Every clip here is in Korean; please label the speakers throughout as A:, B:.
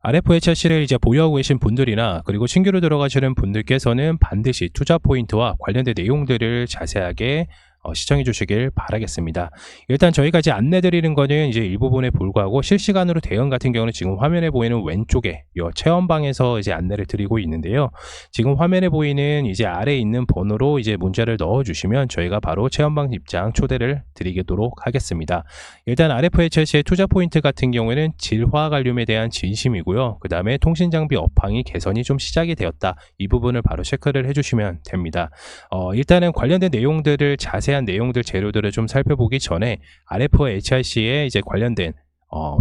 A: RFHC를 이제 보유하고 계신 분들이나 그리고 신규로 들어가시는 분들께서는 반드시 투자 포인트와 관련된 내용들을 자세하게 시청해 주시길 바라겠습니다. 일단 저희가 이제 안내 드리는 거는 이제 일부분에 불과하고, 실시간으로 대응 같은 경우는 지금 화면에 보이는 왼쪽에 이 체험방에서 이제 안내를 드리고 있는데요. 지금 화면에 보이는 이제 아래에 있는 번호로 이제 문자를 넣어 주시면 저희가 바로 체험방 입장 초대를 드리도록 하겠습니다. 일단 RFHC의 투자 포인트 같은 경우에는 질화 관륨에 대한 진심이고요. 그 다음에 통신 장비 업황이 개선이 좀 시작이 되었다, 이 부분을 바로 체크를 해주시면 됩니다. 일단은 관련된 내용들을, 자세한 내용들, 재료들을 좀 살펴보기 전에 RFHC에 이제 관련된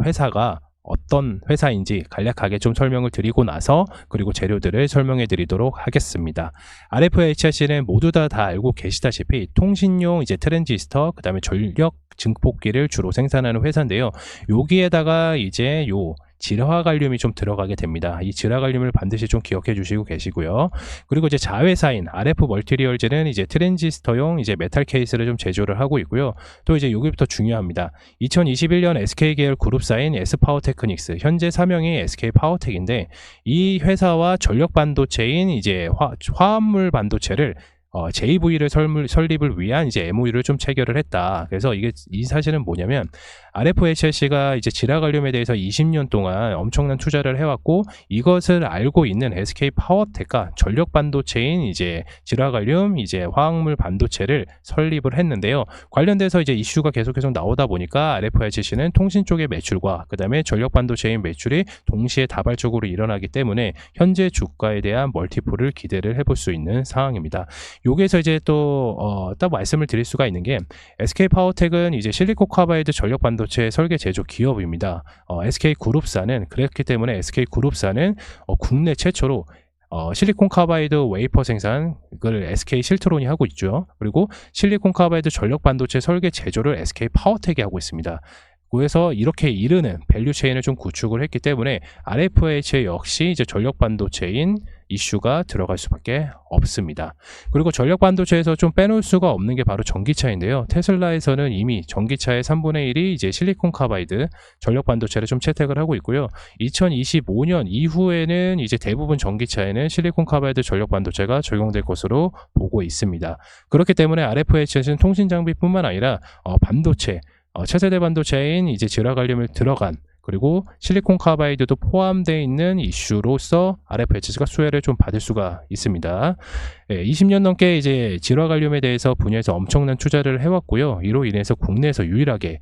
A: 회사가 어떤 회사인지 간략하게 좀 설명을 드리고 나서, 그리고 재료들을 설명해 드리도록 하겠습니다. RFHC는 모두 다 알고 계시다시피 통신용 이제 트랜지스터, 그 다음에 전력 증폭기를 주로 생산하는 회사인데요. 여기에다가 이제 질화 관륨이 좀 들어가게 됩니다. 이 질화 관륨을 반드시 좀 기억해 주시고 계시고요. 그리고 이제 자회사인 RF 멀티리얼즈는 이제 트랜지스터용 이제 메탈 케이스를 좀 제조를 하고 있고요. 또 이제 여기부터 중요합니다. 2021년 SK 계열 그룹사인 S파워테크닉스, 현재 사명이 SK 파워텍인데, 이 회사와 전력 반도체인 이제 화합물 반도체를 JV를 설립을 위한 이제 MOU를 좀 체결을 했다. 그래서 이 사실은 뭐냐면, RFHC가 이제 질화 관륨에 대해서 20년 동안 엄청난 투자를 해왔고, 이것을 알고 있는 SK 파워텍과 전력 반도체인 이제 질화 관륨 이제 화학물 반도체를 설립을 했는데요. 관련돼서 이제 이슈가 계속 나오다 보니까 RFHC는 통신 쪽의 매출과 그 다음에 전력 반도체인 매출이 동시에 다발적으로 일어나기 때문에 현재 주가에 대한 멀티플을 기대를 해볼 수 있는 상황입니다. 여기에서 이제 또 딱 말씀을 드릴 수가 있는 게, SK 파워텍은 이제 실리콘 카바이드 전력 반도체 설계 제조 기업입니다. SK 그룹사는, 그렇기 때문에 SK 그룹사는 국내 최초로 실리콘 카바이드 웨이퍼 생산을 SK 실트론이 하고 있죠. 그리고 실리콘 카바이드 전력 반도체 설계 제조를 SK 파워텍이 하고 있습니다. 그래서 이렇게 이르는 밸류 체인을 좀 구축을 했기 때문에 RFH 역시 이제 전력 반도체인 이슈가 들어갈 수밖에 없습니다. 그리고 전력 반도체에서 좀 빼놓을 수가 없는 게 바로 전기차인데요. 테슬라에서는 이미 전기차의 3분의 1이 이제 실리콘 카바이드 전력 반도체를 좀 채택을 하고 있고요. 2025년 이후에는 이제 대부분 전기차에는 실리콘 카바이드 전력 반도체가 적용될 것으로 보고 있습니다. 그렇기 때문에 RFH는 통신 장비뿐만 아니라 반도체, 차세대 반도체인 이제 질화 관륨을 들어간, 그리고 실리콘 카바이드도 포함되어 있는 이슈로서 RFHC가 수혜를 좀 받을 수가 있습니다. 20년 넘게 이제 질화 관륨에 대해서 분야에서 엄청난 투자를 해왔고요. 이로 인해서 국내에서 유일하게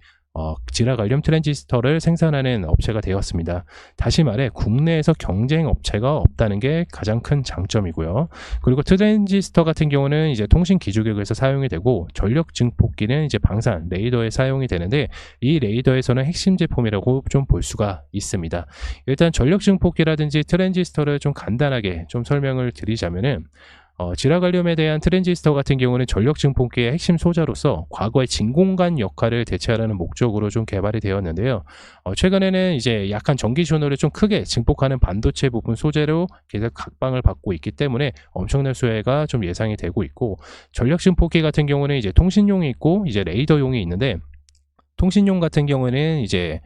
A: 질화 관륨 트랜지스터를 생산하는 업체가 되었습니다. 다시 말해 국내에서 경쟁 업체가 없다는 게 가장 큰 장점이고요. 그리고 트랜지스터 같은 경우는 이제 통신 기주局에서 사용이 되고, 전력 증폭기는 이제 방산 레이더에 사용이 되는데, 이 레이더에서는 핵심 제품이라고 좀 볼 수가 있습니다. 일단 전력 증폭기라든지 트랜지스터를 좀 간단하게 좀 설명을 드리자면은, 질화 관륨에 대한 트랜지스터 같은 경우는 전력 증폭기의 핵심 소자로서 과거의 진공관 역할을 대체하라는 목적으로 좀 개발이 되었는데요. 최근에는 이제 약한 전기 신호를 좀 크게 증폭하는 반도체 부분 소재로 계속 각광을 받고 있기 때문에 엄청난 수혜가 좀 예상이 되고 있고, 전력 증폭기 같은 경우는 이제 통신용이 있고 이제 레이더용이 있는데, 통신용 같은 경우는 이제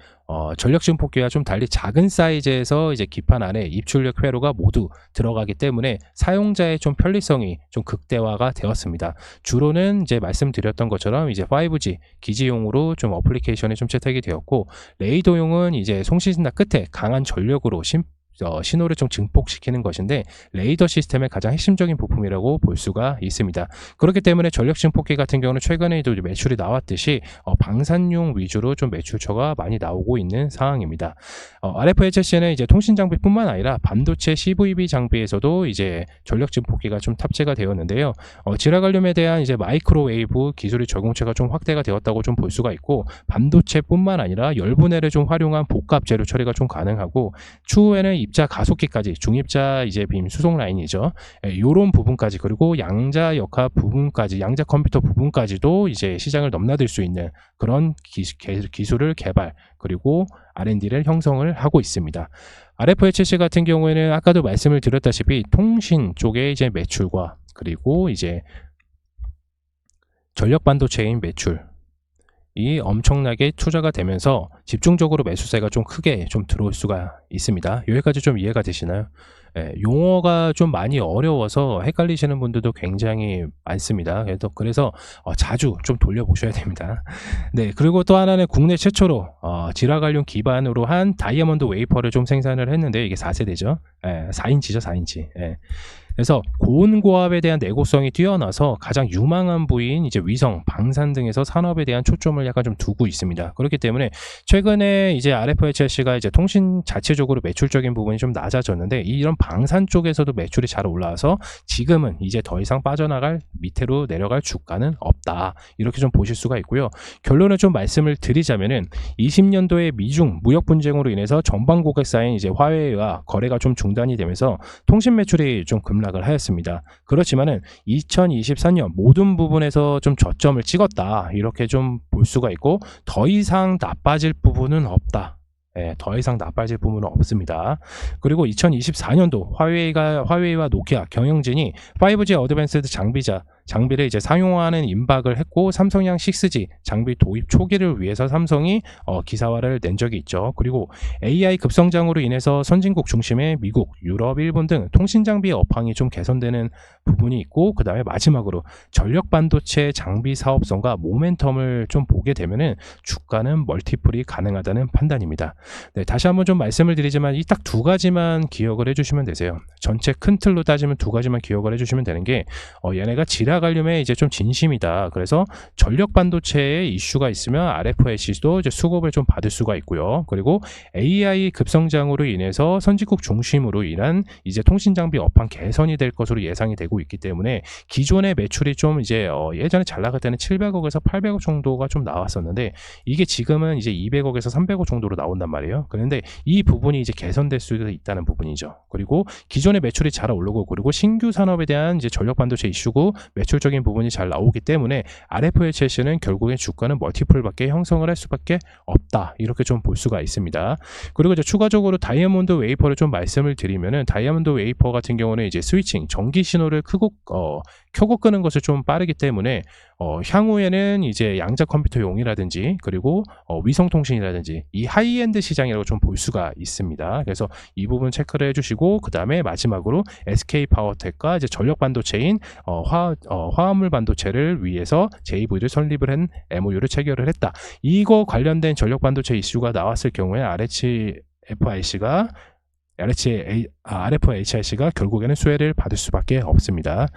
A: 전력 증폭기와 좀 달리 작은 사이즈에서 이제 기판 안에 입출력 회로가 모두 들어가기 때문에 사용자의 좀 편리성이 좀 극대화가 되었습니다. 주로는 이제 말씀드렸던 것처럼 이제 5G 기지용으로 좀 어플리케이션이 좀 채택이 되었고, 레이더용은 이제 송신나 끝에 강한 전력으로 신호를 좀 증폭시키는 것인데, 레이더 시스템의 가장 핵심적인 부품이라고 볼 수가 있습니다. 그렇기 때문에 전력 증폭기 같은 경우는 최근에도 매출이 나왔듯이 방산용 위주로 좀 매출처가 많이 나오고 있는 상황입니다. RFHC는 이제 통신 장비뿐만 아니라 반도체 CVB 장비에서도 이제 전력 증폭기가 좀 탑재가 되었는데요. 질화 관륨에 대한 이제 마이크로웨이브 기술의 적용체가 좀 확대가 되었다고 좀 볼 수가 있고, 반도체뿐만 아니라 열분해를 좀 활용한 복합 재료 처리가 좀 가능하고, 추후에는 입자 가속기까지, 중입자 이제 빔 수송 라인이죠. 이런 부분까지, 그리고 양자 역학 부분까지, 양자 컴퓨터 부분까지도 이제 시장을 넘나들 수 있는 그런 기술을 개발, 그리고 R&D를 형성을 하고 있습니다. RFHC 같은 경우에는 아까도 말씀을 드렸다시피 통신 쪽의 이제 매출과, 그리고 이제 전력 반도체인 매출, 이 엄청나게 투자가 되면서 집중적으로 매수세가 좀 크게 좀 들어올 수가 있습니다. 여기까지 좀 이해가 되시나요? 예, 용어가 좀 많이 어려워서 헷갈리시는 분들도 굉장히 많습니다. 그래서 자주 좀 돌려보셔야 됩니다. 네, 그리고 또 하나는 국내 최초로 지라갈륨 기반으로 한 다이아몬드 웨이퍼를 좀 생산을 했는데, 이게 4세대죠. 4인치죠, 4인치. 그래서 고온고압에 대한 내구성이 뛰어나서 가장 유망한 부위인 이제 위성, 방산 등에서 산업에 대한 초점을 약간 좀 두고 있습니다. 그렇기 때문에 최근에 이제 RFHS가 이제 통신 자체적으로 매출적인 부분이 좀 낮아졌는데, 이런 방산 쪽에서도 매출이 잘 올라와서 지금은 이제 더 이상 빠져나갈, 밑으로 내려갈 주가는 없다, 이렇게 좀 보실 수가 있고요. 결론을 좀 말씀을 드리자면은 20년도에 미중 무역 분쟁으로 인해서 전방 고객사인 이제 화웨이와 거래가 좀 중단이 되면서 통신 매출이 좀 급락을 하였습니다. 그렇지만은 2023년 모든 부분에서 좀 저점을 찍었다, 이렇게 좀 볼 수가 있고, 더 이상 나빠질 부분은 없다. 더 이상 나빠질 부분은 없습니다. 그리고 2024년도 화웨이와 노키아, 경영진이 5G 어드밴스드 장비를 이제 상용화하는 임박을 했고, 삼성양 6G 장비 도입 초기를 위해서 삼성이 기사화를 낸 적이 있죠. 그리고 AI 급성장으로 인해서 선진국 중심의 미국, 유럽, 일본 등 통신 장비 업황이 좀 개선되는 부분이 있고, 그 다음에 마지막으로 전력 반도체 장비 사업성과 모멘텀을 좀 보게 되면은 주가는 멀티플이 가능하다는 판단입니다. 네, 다시 한번 좀 말씀을 드리지만 이 딱 두 가지만 기억을 해주시면 되세요. 전체 큰 틀로 따지면 두 가지만 기억을 해주시면 되는 게, 얘네가 지라갈륨에 이제 좀 진심이다. 그래서 전력 반도체에 이슈가 있으면 RFH도 이제 수급을 좀 받을 수가 있고요. 그리고 AI 급성장으로 인해서 선진국 중심으로 인한 이제 통신 장비 업황 개선이 될 것으로 예상이 되고 있기 때문에, 기존의 매출이 좀 이제 예전에 잘 나갈 때는 700억에서 800억 정도가 좀 나왔었는데, 이게 지금은 이제 200억에서 300억 정도로 나온단 말이에요. 그런데 이 부분이 이제 개선될 수도 있다는 부분이죠. 그리고 기존의 매출이 잘 오르고, 그리고 신규 산업에 대한 이제 전력 반도체 이슈고 매출적인 부분이 잘 나오기 때문에 RFHS는 결국엔 주가는 멀티플밖에 형성을 할 수밖에 없다, 이렇게 좀 볼 수가 있습니다. 그리고 이제 추가적으로 다이아몬드 웨이퍼를 좀 말씀을 드리면은, 다이아몬드 웨이퍼 같은 경우는 이제 스위칭, 전기 신호를 켜고 끄는 것을 좀 빠르기 때문에 향후에는 이제 양자 컴퓨터용이라든지 그리고 위성통신이라든지 이 하이엔드 시장이라고 좀 볼 수가 있습니다. 그래서 이 부분 체크를 해주시고, 그 다음에 마지막으로 SK파워텍과 이제 전력 반도체인 화합물 반도체를 위해서 JV를 설립을 한 MOU를 체결을 했다. 이거 관련된 전력 반도체 이슈가 나왔을 경우에 RFHIC가 결국에는 수혜를 받을 수밖에 없습니다.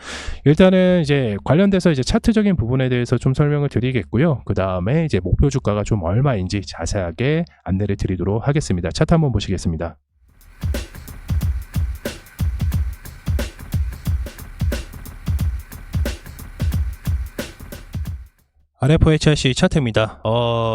A: 일단은 이제 관련돼서 이제 차트적인 부분에 대해서 좀 설명을 드리겠고요. 그 다음에 이제 목표 주가가 좀 얼마인지 자세하게 안내를 드리도록 하겠습니다. 차트 한번 보시겠습니다. RFHIC 차트입니다.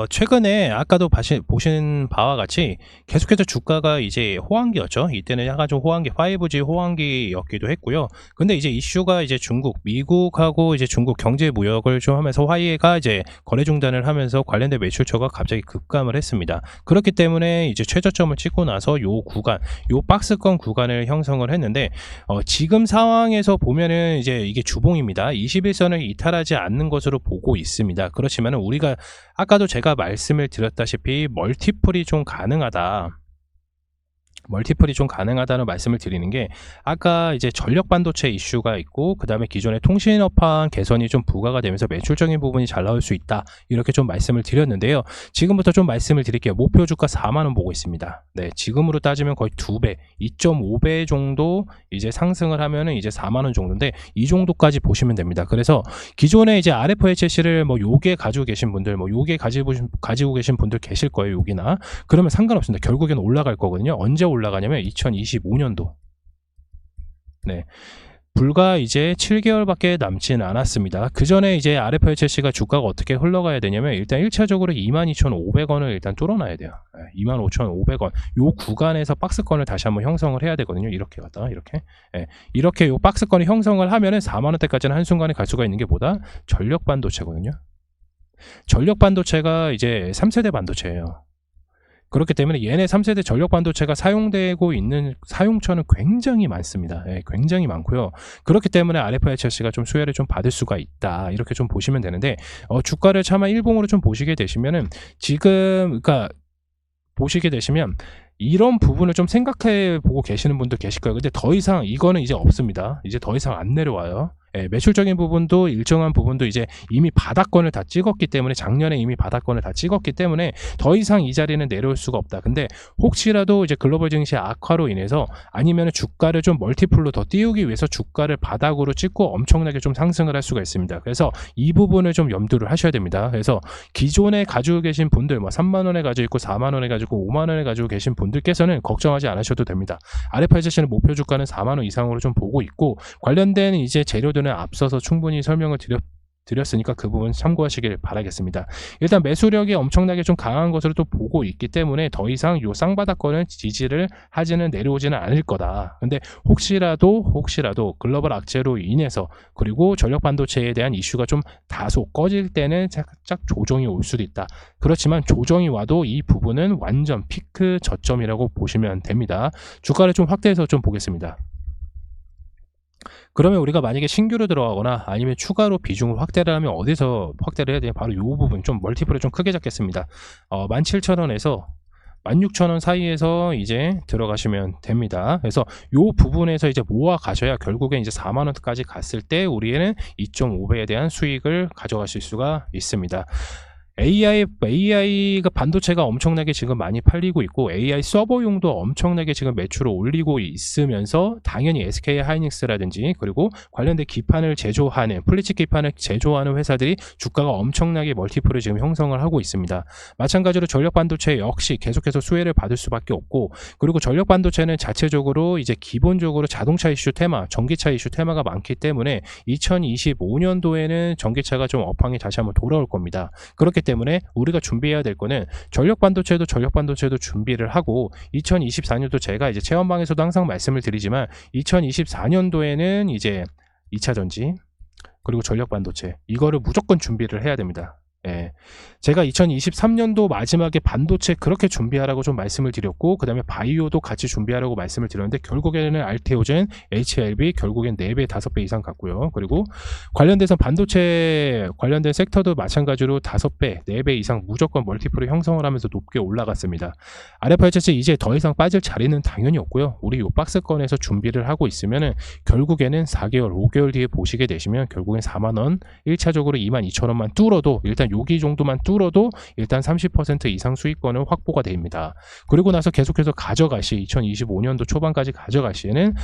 A: 최근에 아까도 보신 바와 같이 계속해서 주가가 이제 호황기였죠. 이때는 약간 좀 호황기, 5G 호황기였기도 했고요. 근데 이제 이슈가 이제 미국하고 이제 중국 경제 무역을 좀 하면서 화웨이가 이제 거래 중단을 하면서 관련된 매출처가 갑자기 급감을 했습니다. 그렇기 때문에 이제 최저점을 찍고 나서 요 박스권 구간을 형성을 했는데, 지금 상황에서 보면은 이제 이게 주봉입니다. 21선을 이탈하지 않는 것으로 보고 있습니다. 그렇지만 우리가 아까도 제가 말씀을 드렸다시피 멀티플이 좀 가능하다는 말씀을 드리는 게, 아까 이제 전력 반도체 이슈가 있고, 그 다음에 기존의 통신 업황 개선이 좀 부과가 되면서 매출적인 부분이 잘 나올 수 있다, 이렇게 좀 말씀을 드렸는데요. 지금부터 좀 말씀을 드릴게요. 목표 주가 4만원 보고 있습니다. 네, 지금으로 따지면 거의 2배, 2.5배 정도 이제 상승을 하면은 이제 4만원 정도인데, 이 정도까지 보시면 됩니다. 그래서 기존에 이제 RFHC를 뭐 요게 가지고 계신 분들, 뭐 요게 가지고 계신 분들 계실 거예요. 여기나. 그러면 상관없습니다. 결국에는 올라갈 거거든요. 언제 올라가냐면 2025년도. 네. 불과 이제 7개월밖에 남진 않았습니다. 그 전에 이제 RFHC가 주가가 어떻게 흘러가야 되냐면, 일단 1차적으로 22,500원을 일단 뚫어놔야 돼요. 25,500원. 요 구간에서 박스권을 다시 한번 형성을 해야 되거든요. 이렇게 갖다가 이렇게 요 박스권을 형성을 하면은 4만원대까지는 한순간에 갈 수가 있는 게 뭐다? 전력 반도체거든요. 전력 반도체가 이제 3세대 반도체예요. 그렇기 때문에 얘네 3세대 전력 반도체가 사용되고 있는 사용처는 굉장히 많습니다. 굉장히 많고요. 그렇기 때문에 RFHC가 좀 수혜를 좀 받을 수가 있다, 이렇게 좀 보시면 되는데, 주가를 차마 일봉으로 좀 보시게 되시면은, 지금 그러니까 보시게 되시면 이런 부분을 좀 생각해 보고 계시는 분도 계실 거예요. 근데 더 이상 이거는 이제 없습니다. 이제 더 이상 안 내려와요. 예, 매출적인 부분도 일정한 부분도 이제 이미 바닥권을 다 찍었기 때문에, 작년에 이미 바닥권을 다 찍었기 때문에 더 이상 이 자리는 내려올 수가 없다. 근데 혹시라도 이제 글로벌 증시 악화로 인해서 아니면 주가를 좀 멀티플로 더 띄우기 위해서 주가를 바닥으로 찍고 엄청나게 좀 상승을 할 수가 있습니다. 그래서 이 부분을 좀 염두를 하셔야 됩니다. 그래서 기존에 가지고 계신 분들, 뭐 3만 원에 가지고 있고 4만 원에 가지고 5만 원에 가지고 계신 분들께서는 걱정하지 않으셔도 됩니다. RFICC는 목표 주가는 4만 원 이상으로 좀 보고 있고, 관련된 이제 재료들은 앞서서 충분히 설명을 드렸으니까 그 부분 참고하시길 바라겠습니다. 일단 매수력이 엄청나게 좀 강한 것으로 또 보고 있기 때문에 더 이상 요 쌍바닥권을 지지를 하지는 내려오지는 않을 거다. 근데 혹시라도 글로벌 악재로 인해서, 그리고 전력 반도체에 대한 이슈가 좀 다소 꺼질 때는 살짝 조정이 올 수도 있다. 그렇지만 조정이 와도 이 부분은 완전 피크 저점이라고 보시면 됩니다. 주가를 좀 확대해서 좀 보겠습니다. 그러면 우리가 만약에 신규로 들어가거나 아니면 추가로 비중을 확대를 하면 어디서 확대를 해야 되냐, 바로 이 부분 좀 멀티플을 좀 크게 잡겠습니다. 17,000원에서 16,000원 사이에서 이제 들어가시면 됩니다. 그래서 이 부분에서 이제 모아 가셔야 결국엔 이제 4만원까지 갔을 때 우리는 2.5배에 대한 수익을 가져가실 수가 있습니다. AI가 반도체가 엄청나게 지금 많이 팔리고 있고, AI 서버용도 엄청나게 지금 매출을 올리고 있으면서 당연히 SK 하이닉스라든지 그리고 관련된 기판을 제조하는, 플리치 기판을 제조하는 회사들이 주가가 엄청나게 멀티플을 지금 형성을 하고 있습니다. 마찬가지로 전력 반도체 역시 계속해서 수혜를 받을 수밖에 없고, 그리고 전력 반도체는 자체적으로 이제 기본적으로 자동차 이슈 테마, 전기차 이슈 테마가 많기 때문에 2025년도에는 전기차가 좀 업황이 다시 한번 돌아올 겁니다. 그렇기 때문에 우리가 준비해야 될 거는 전력 반도체도 준비를 하고, 2024년도 제가 이제 체험방에서도 항상 말씀을 드리지만 2024년도에는 이제 2차 전지 그리고 전력 반도체 이거를 무조건 준비를 해야 됩니다. 예. 제가 2023년도 마지막에 반도체 그렇게 준비하라고 좀 말씀을 드렸고, 그 다음에 바이오도 같이 준비하라고 말씀을 드렸는데 결국에는 알테오젠, HLB 결국엔 4배, 5배 이상 갔고요. 그리고 관련돼서 반도체 관련된 섹터도 마찬가지로 5배, 4배 이상 무조건 멀티플을 형성을 하면서 높게 올라갔습니다. RFICC 이제 더 이상 빠질 자리는 당연히 없고요. 우리 요 박스권에서 준비를 하고 있으면은 결국에는 4개월, 5개월 뒤에 보시게 되시면 결국엔 4만원, 1차적으로 22,000원만 뚫어도, 일단 여기 정도만 뚫어도 일단 30% 이상 수익권은 확보가 됩니다. 그리고 나서 계속해서 가져가시, 2025년도 초반까지 가져가시에는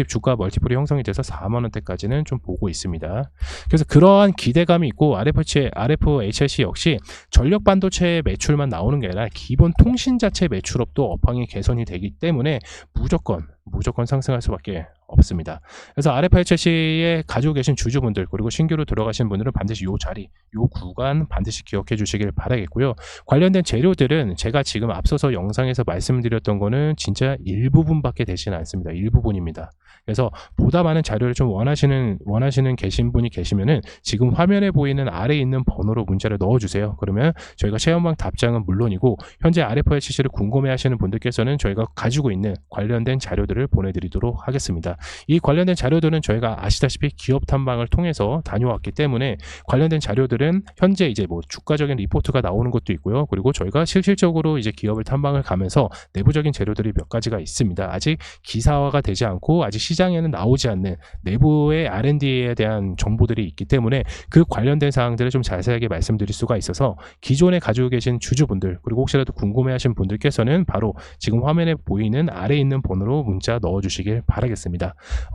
A: 주가 멀티플이 형성이 돼서 4만원대까지는 좀 보고 있습니다. 그래서 그러한 기대감이 있고, RFHLC 역시 전력 반도체 매출만 나오는 게 아니라 기본 통신 자체 매출업도 업황이 개선이 되기 때문에 무조건 상승할 수밖에 없습니다. 그래서 RFHLC에 가지고 계신 주주분들 그리고 신규로 들어가신 분들은 반드시 이 자리, 이 구간 반드시 기억해 주시길 바라겠고요. 관련된 재료들은 제가 지금 앞서서 영상에서 말씀드렸던 거는 진짜 일부분밖에 되지는 않습니다. 일부분입니다. 그래서 보다 많은 자료를 좀 원하시는 계신 분이 계시면은 지금 화면에 보이는 아래에 있는 번호로 문자를 넣어주세요. 그러면 저희가 체험방 답장은 물론이고, 현재 RFHC를 궁금해하시는 분들께서는 저희가 가지고 있는 관련된 자료들을 보내드리도록 하겠습니다. 이 관련된 자료들은 저희가 아시다시피 기업 탐방을 통해서 다녀왔기 때문에 관련된 자료들은 현재 이제 뭐 주가적인 리포트가 나오는 것도 있고요. 그리고 저희가 실질적으로 이제 기업을 탐방을 가면서 내부적인 재료들이 몇 가지가 있습니다. 아직 기사화가 되지 않고 아직 시장에는 나오지 않는 내부의 R&D에 대한 정보들이 있기 때문에 그 관련된 사항들을 좀 자세하게 말씀드릴 수가 있어서, 기존에 가지고 계신 주주분들 그리고 혹시라도 궁금해하신 분들께서는 바로 지금 화면에 보이는 아래에 있는 번호로 문자 넣어주시길 바라겠습니다.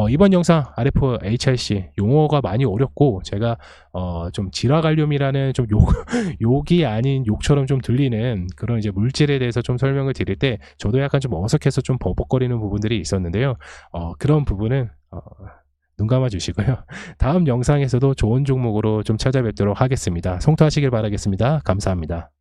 A: 이번 영상 RFHLC 용어가 많이 어렵고 제가 좀 질화갈륨이라는 좀 욕이 아닌 욕처럼 좀 들리는 그런 이제 물질에 대해서 좀 설명을 드릴 때 저도 약간 좀 어색해서 좀 버벅거리는 부분들이 있었는데요. 그런 부분은 눈 감아 주시고요. 다음 영상에서도 좋은 종목으로 좀 찾아뵙도록 하겠습니다. 성투하시길 바라겠습니다. 감사합니다.